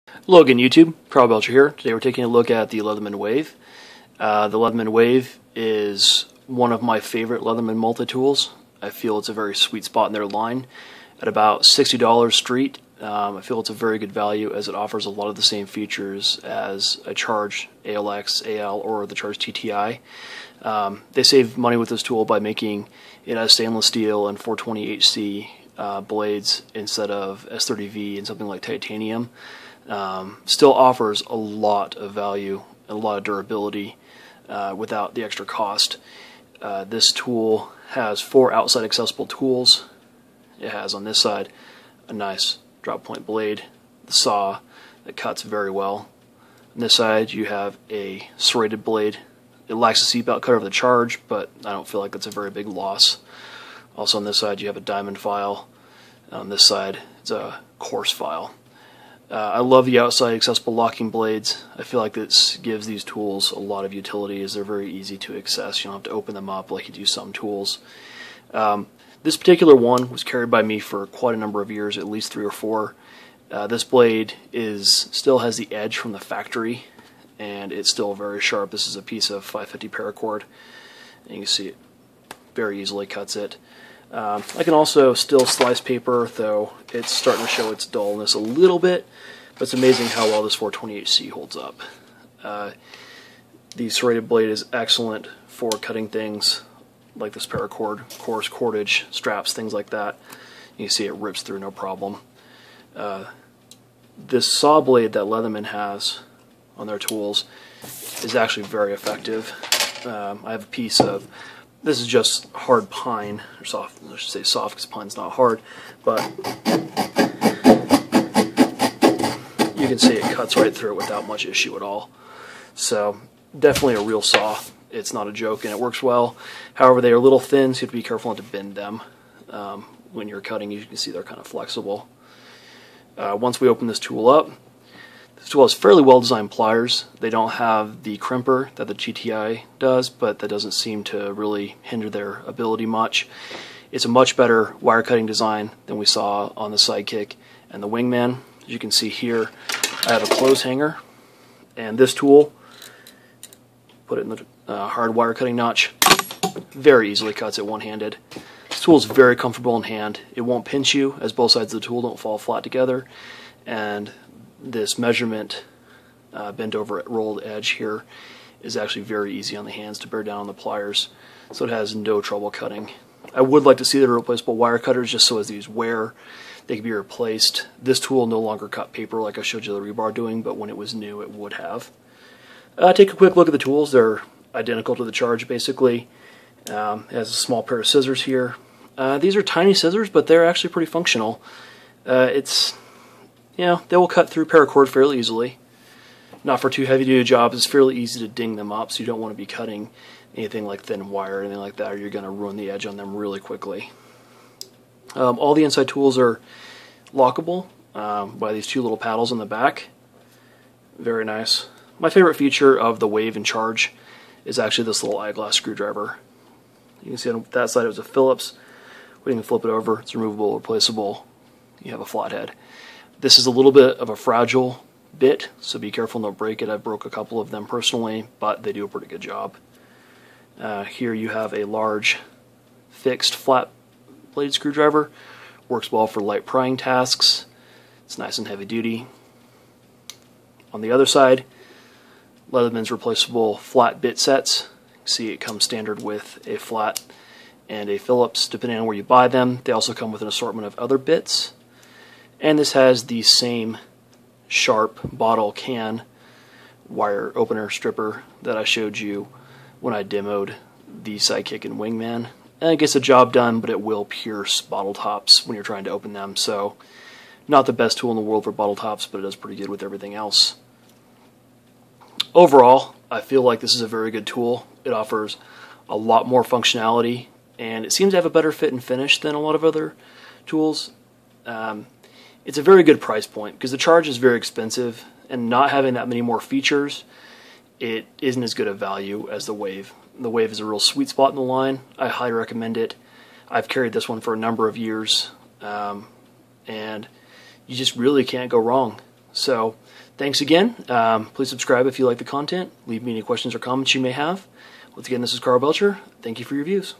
Hello again, YouTube. Carl Belcher here. Today we're taking a look at the Leatherman Wave. The Leatherman Wave is one of my favorite Leatherman multi-tools. I feel it's a very sweet spot in their line. At about $60 street, I feel it's a very good value as it offers a lot of the same features as a Charge ALX, AL, or the Charge TTI. They save money with this tool by making it as stainless steel and 420HC blades instead of S30V and something like titanium. Still offers a lot of value and a lot of durability without the extra cost. This tool has 4 outside accessible tools. It has on this side a nice drop point blade, the saw that cuts very well. On this side you have a serrated blade. It lacks a seatbelt cutter of the Charge, but I don't feel like that's a very big loss. Also on this side you have a diamond file. On this side it's a coarse file. I love the outside accessible locking blades. I feel like this gives these tools a lot of utility as they're very easy to access. You don't have to open them up like you do some tools. This particular one was carried by me for quite a number of years, at least 3 or 4. This blade still has the edge from the factory, and it's still very sharp. This is a piece of 550 paracord, and you can see it very easily cuts it. I can also still slice paper, though it's starting to show its dullness a little bit, but it's amazing how well this 420HC holds up. The serrated blade is excellent for cutting things like this paracord, coarse cordage, straps, things like that. You can see it rips through no problem. This saw blade that Leatherman has on their tools is actually very effective. I have a piece of, this is just hard pine, or soft, I should say soft because pine's not hard, but you can see it cuts right through it without much issue at all. So definitely a real saw. It's not a joke, and it works well. However, they are a little thin, so you have to be careful not to bend them. When you're cutting, you can see they're kind of flexible. Once we open this tool up, this tool has fairly well-designed pliers. They don't have the crimper that the GTI does, but that doesn't seem to really hinder their ability much. It's a much better wire cutting design than we saw on the Sidekick and the Wingman. As you can see here, I have a clothes hanger, and this tool, put it in the hard wire cutting notch, very easily cuts it one-handed. This tool is very comfortable in hand. It won't pinch you as both sides of the tool don't fall flat together, and this measurement bent over rolled edge here is actually very easy on the hands to bear down on the pliers, so it has no trouble cutting. I would like to see the replaceable wire cutters just so as these wear, they can be replaced. This tool no longer cut paper like I showed you the rebar doing, but when it was new it would have. Take a quick look at the tools. They're identical to the Charge basically. It has a small pair of scissors here. These are tiny scissors, but they're actually pretty functional. They will cut through paracord fairly easily. Not for too heavy-duty jobs. It's fairly easy to ding them up, so you don't want to be cutting anything like thin wire or anything like that, or you're going to ruin the edge on them really quickly. All the inside tools are lockable by these 2 little paddles on the back. Very nice. My favorite feature of the Wave and Charge is actually this little eyeglass screwdriver. You can see on that side it was a Phillips. We can flip it over. It's removable, replaceable. You have a flathead. This is a little bit of a fragile bit, so be careful don't break it. I broke a couple of them personally, but they do a pretty good job. Here you have a large fixed flat blade screwdriver. Works well for light prying tasks. It's nice and heavy duty. On the other side, Leatherman's replaceable flat bit sets. You can see it comes standard with a flat and a Phillips depending on where you buy them. They also come with an assortment of other bits. And this has the same sharp bottle can wire opener stripper that I showed you when I demoed the Sidekick and Wingman. And it gets the job done, but it will pierce bottle tops when you're trying to open them. So not the best tool in the world for bottle tops, but it does pretty good with everything else. Overall, I feel like this is a very good tool. It offers a lot more functionality, and it seems to have a better fit and finish than a lot of other tools. It's a very good price point because the Charge is very expensive, and not having that many more features, it isn't as good a value as the Wave. The Wave is a real sweet spot in the line. I highly recommend it. I've carried this one for a number of years, and you just really can't go wrong. So thanks again. Please subscribe if you like the content. Leave me any questions or comments you may have. Once again, this is Carl Belcher. Thank you for your views.